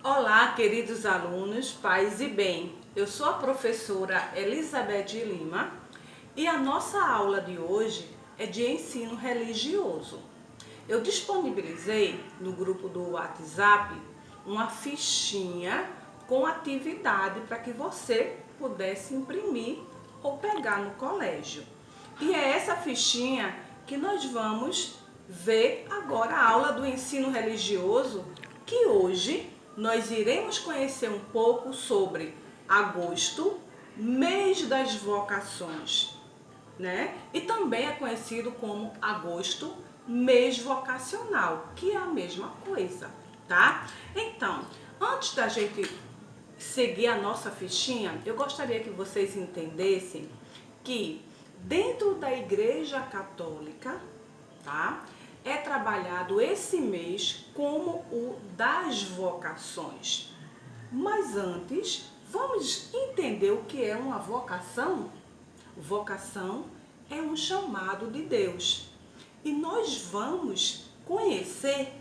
Olá, queridos alunos, paz e bem. Eu sou a professora Elizabeth Lima e a nossa aula de hoje é de ensino religioso. Eu disponibilizei no grupo do WhatsApp uma fichinha com atividade para que você pudesse imprimir ou pegar no colégio. E é essa fichinha que nós vamos ver agora a aula do ensino religioso, que hoje nós iremos conhecer um pouco sobre agosto, mês das vocações, né? E também é conhecido como agosto, mês vocacional, que é a mesma coisa, tá? Então, antes da gente seguir a nossa fichinha, eu gostaria que vocês entendessem que dentro da Igreja Católica, tá? É trabalhado esse mês como o das vocações. Mas antes, vamos entender o que é uma vocação? Vocação é um chamado de Deus. E nós vamos conhecer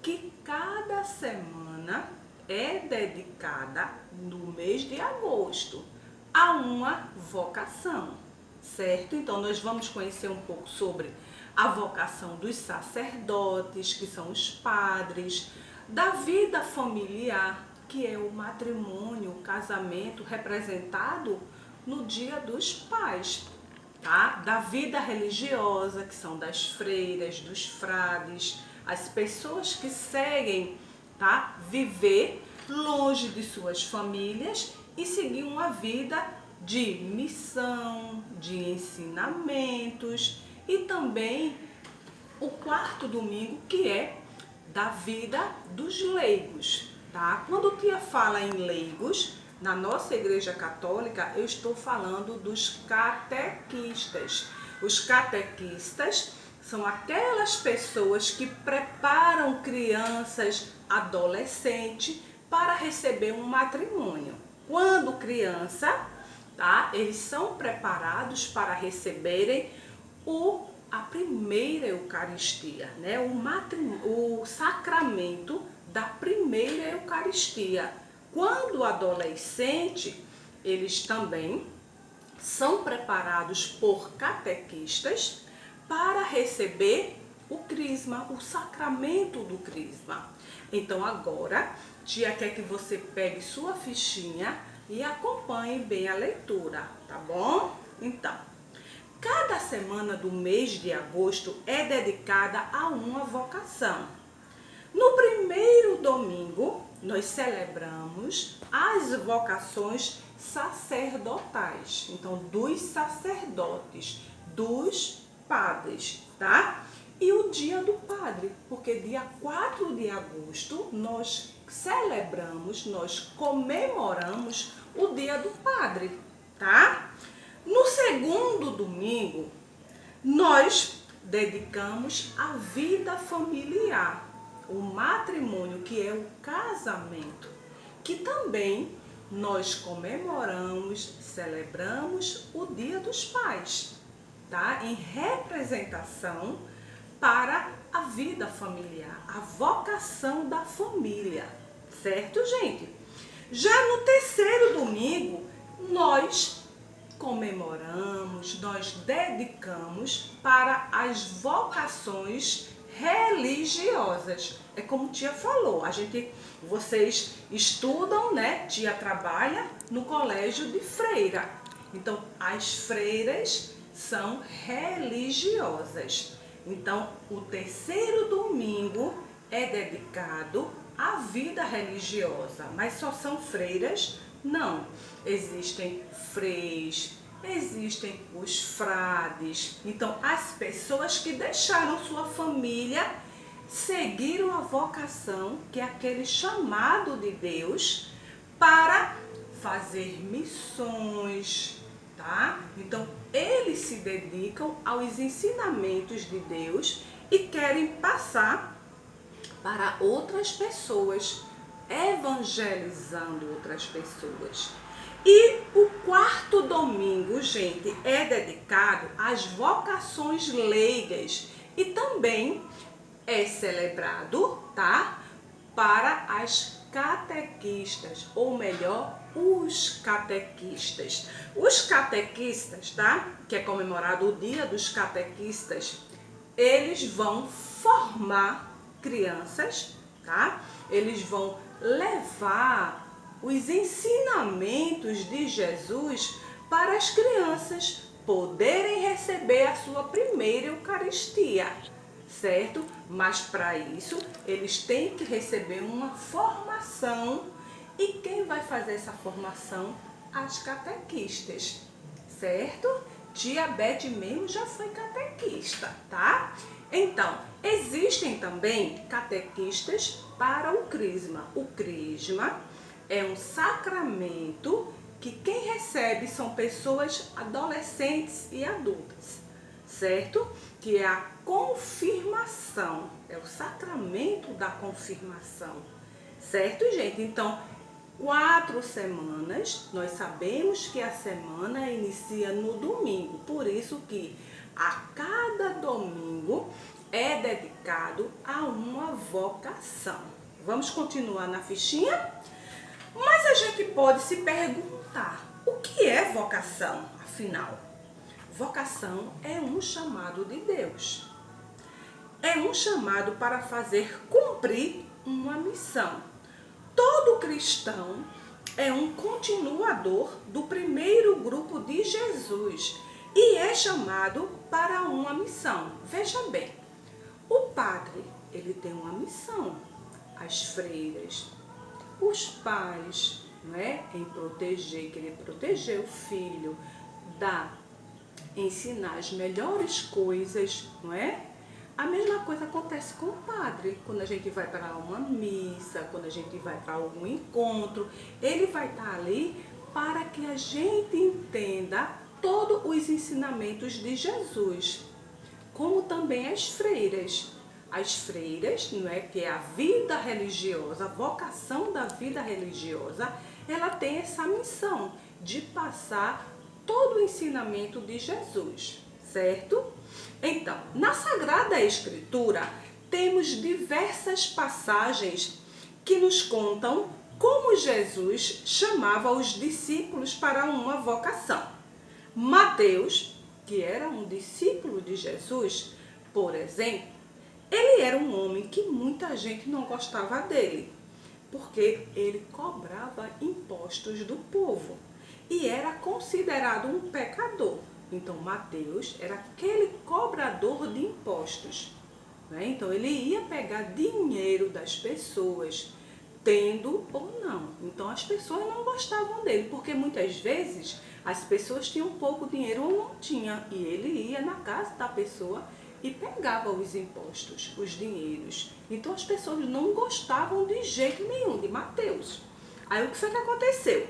que cada semana é dedicada no mês de agosto a uma vocação, certo? Então nós vamos conhecer um pouco sobre a vocação dos sacerdotes, que são os padres, da vida familiar, que é o matrimônio, o casamento representado no Dia dos Pais, tá? Da vida religiosa, que são das freiras, dos frades, as pessoas que seguem, tá? Viver longe de suas famílias e seguir uma vida de missão, de ensinamentos e também o quarto domingo, que é da vida dos leigos, tá? Quando tia fala em leigos, na nossa Igreja Católica, eu estou falando dos catequistas. Os catequistas são aquelas pessoas que preparam crianças, adolescentes, para receber um matrimônio. Quando criança, tá? Eles são preparados para receberem a primeira Eucaristia, né? O sacramento da primeira Eucaristia. Quando adolescente, eles também são preparados por catequistas para receber o crisma, o sacramento do crisma. Então agora, tia quer que você pegue sua fichinha e acompanhe bem a leitura, tá bom? Então, cada semana do mês de agosto é dedicada a uma vocação. No primeiro domingo, nós celebramos as vocações sacerdotais. Então, dos sacerdotes, dos padres, tá? E o dia do padre, porque dia 4 de agosto nós celebramos, nós comemoramos o dia do padre, tá? No segundo domingo, nós dedicamos a vida familiar, o matrimônio, que é o casamento, que também nós comemoramos, celebramos o Dia dos Pais, tá? Em representação para a vida familiar, a vocação da família, certo, gente? Já no terceiro domingo, nós comemoramos, nós dedicamos para as vocações religiosas. É como tia falou, vocês estudam, né? Tia trabalha no colégio de freira. Então, as freiras são religiosas. Então, o terceiro domingo é dedicado à vida religiosa. Mas só são freiras? Não. Existem freis, existem os frades. Então, as pessoas que deixaram sua família, seguiram a vocação, que é aquele chamado de Deus, para fazer missões, tá? Então, eles se dedicam aos ensinamentos de Deus e querem passar para outras pessoas, evangelizando outras pessoas. E o quarto domingo, gente, é dedicado às vocações leigas e também é celebrado, tá? Para as catequistas, ou melhor, os catequistas. Os catequistas, tá? Que é comemorado o Dia dos Catequistas, eles vão formar crianças, tá? Eles vão levar os ensinamentos de Jesus para as crianças poderem receber a sua primeira Eucaristia, certo? Mas para isso, eles têm que receber uma formação. E quem vai fazer essa formação? As catequistas, certo? Tia Beth mesmo já foi catequista, tá? Então, existem também catequistas para o crisma. O crisma é um sacramento que quem recebe são pessoas adolescentes e adultas, certo? Que é a confirmação, é o sacramento da confirmação, certo, gente? Então, 4 semanas, nós sabemos que a semana inicia no domingo, por isso que a cada domingo é dedicado a uma vocação. Vamos continuar na fichinha? Mas a gente pode se perguntar, o que é vocação, afinal? Vocação é um chamado de Deus. É um chamado para fazer cumprir uma missão. Todo cristão é um continuador do primeiro grupo de Jesus e é chamado para uma missão. Veja bem, o padre, ele tem uma missão. As freiras, os pais, não é? Em proteger, querer proteger o filho, ensinar as melhores coisas, não é? A mesma coisa acontece com o padre, quando a gente vai para uma missa, quando a gente vai para algum encontro, ele vai estar ali para que a gente entenda todos os ensinamentos de Jesus, como também as freiras. As freiras, não é, que é a vida religiosa, a vocação da vida religiosa, ela tem essa missão de passar todo o ensinamento de Jesus, certo? Então, na Sagrada Escritura, temos diversas passagens que nos contam como Jesus chamava os discípulos para uma vocação. Mateus, que era um discípulo de Jesus, por exemplo, ele era um homem que muita gente não gostava dele, porque ele cobrava impostos do povo e era considerado um pecador. Então, Mateus era aquele cobrador de impostos, né? Então, ele ia pegar dinheiro das pessoas, tendo ou não. Então, as pessoas não gostavam dele, porque muitas vezes as pessoas tinham pouco dinheiro ou não tinham, e ele ia na casa da pessoa e pegava os impostos, os dinheiros. Então, as pessoas não gostavam de jeito nenhum de Mateus. Aí, o que foi que aconteceu?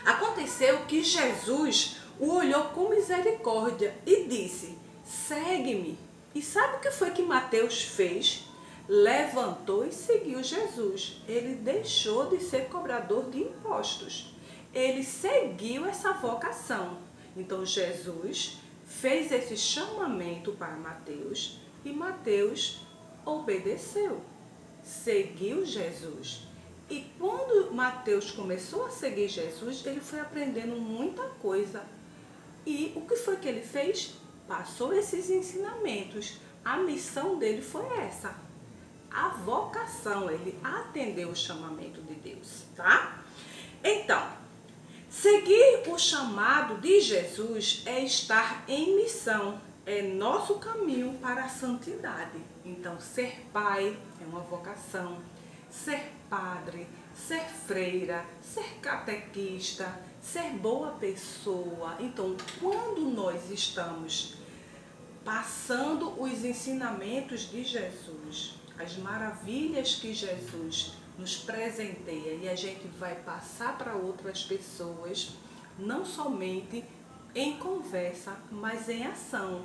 Aconteceu que Jesus o olhou com misericórdia e disse, segue-me. E sabe o que foi que Mateus fez? Levantou e seguiu Jesus. Ele deixou de ser cobrador de impostos. Ele seguiu essa vocação. Então Jesus fez esse chamamento para Mateus e Mateus obedeceu, seguiu Jesus. E quando Mateus começou a seguir Jesus, ele foi aprendendo muita coisa. E o que foi que ele fez? Passou esses ensinamentos. A missão dele foi essa. A vocação, ele atendeu o chamamento de Deus, tá? Então, seguir o chamado de Jesus é estar em missão, é nosso caminho para a santidade. Então, ser pai é uma vocação, ser padre, ser freira, ser catequista, ser boa pessoa. Então, quando nós estamos passando os ensinamentos de Jesus, as maravilhas que Jesus nos presenteia e a gente vai passar para outras pessoas, não somente em conversa, mas em ação.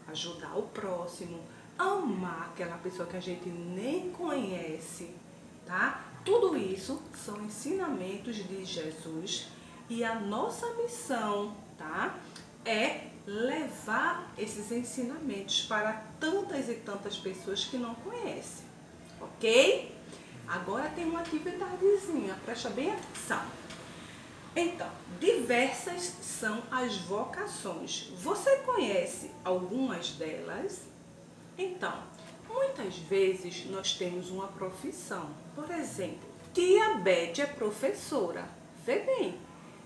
Ajudar o próximo, amar aquela pessoa que a gente nem conhece, tá? Tudo isso são ensinamentos de Jesus e a nossa missão, tá? É levar esses ensinamentos para tantas e tantas pessoas que não conhecem, ok? Agora tem uma atividadezinha, presta bem atenção. Então, diversas são as vocações. Você conhece algumas delas? Então, muitas vezes nós temos uma profissão. Por exemplo, tia Beth é professora. Vê bem,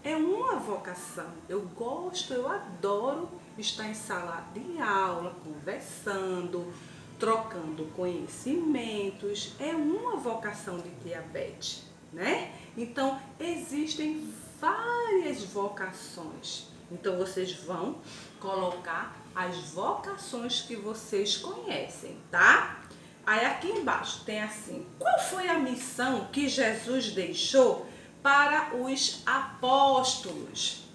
é uma vocação. Eu gosto, eu adoro estar em sala de aula, conversando, trocando conhecimentos. É uma vocação de tia Beth, né? Então, existem várias vocações. Então, vocês vão colocar as vocações que vocês conhecem, tá? Aí aqui embaixo tem assim: qual foi a missão que Jesus deixou para os apóstolos?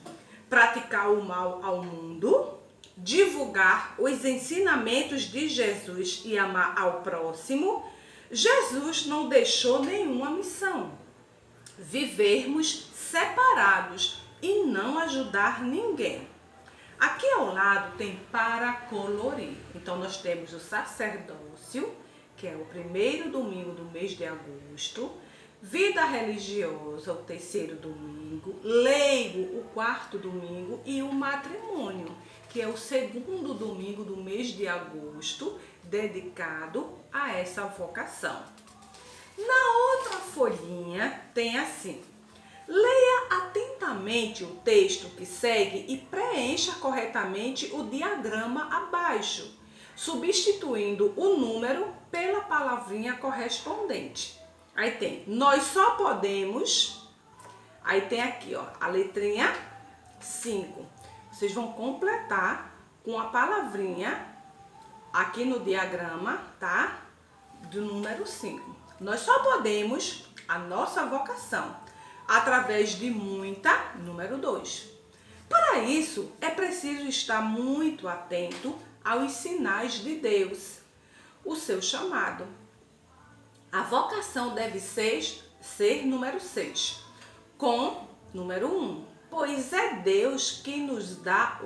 Praticar o mal ao mundo, divulgar os ensinamentos de Jesus e amar ao próximo. Jesus não deixou nenhuma missão. Vivermos separados e não ajudar ninguém. Aqui ao lado tem para colorir. Então nós temos o sacerdócio, que é o primeiro domingo do mês de agosto, vida religiosa, o terceiro domingo, leigo, o quarto domingo, e o matrimônio, que é o segundo domingo do mês de agosto, dedicado a essa vocação. Na outra folhinha tem assim: leia atentamente o texto que segue e preencha corretamente o diagrama abaixo, substituindo o número pela palavrinha correspondente. Aí tem, nós só podemos. Aí tem aqui, ó, a letrinha 5. Vocês vão completar com a palavrinha aqui no diagrama, tá? Do número 5. Nós só podemos a nossa vocação através de muita, número 2. Para isso, é preciso estar muito atento aos sinais de Deus, o seu chamado. A vocação deve ser número 6, com número 1, pois é Deus que nos dá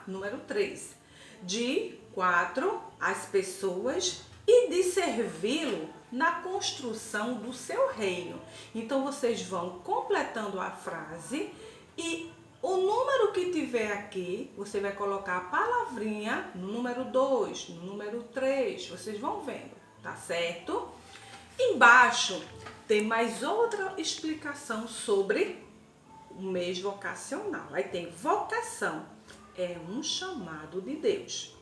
número 3, de 4, as pessoas, e de servi-lo na construção do seu reino. Então, vocês vão completando a frase e o número que tiver aqui, você vai colocar a palavrinha no número 2, no número 3, vocês vão vendo, tá certo? Embaixo tem mais outra explicação sobre o mês vocacional. Aí tem vocação, é um chamado de Deus.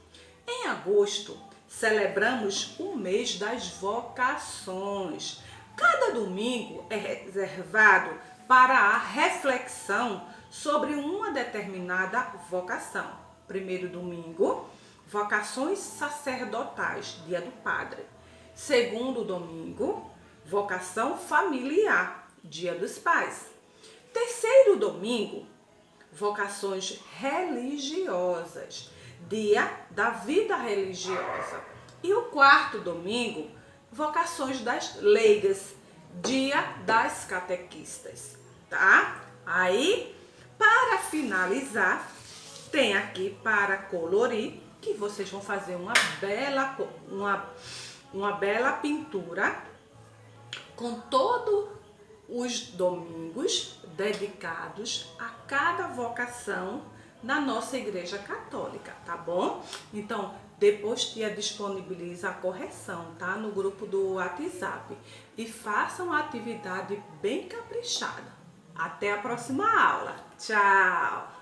Em agosto, celebramos o mês das vocações. Cada domingo é reservado para a reflexão sobre uma determinada vocação. Primeiro domingo, vocações sacerdotais, dia do padre. Segundo domingo, vocação familiar, dia dos pais. Terceiro domingo, vocações religiosas, dia da vida religiosa. E o quarto domingo, vocações das leigas, dia das catequistas, tá? Aí, para finalizar, tem aqui para colorir, que vocês vão fazer uma bela pintura com todos os domingos dedicados a cada vocação na nossa Igreja Católica, tá bom? Então, depois tia disponibiliza a correção, tá? No grupo do WhatsApp. E façam a atividade bem caprichada. Até a próxima aula. Tchau!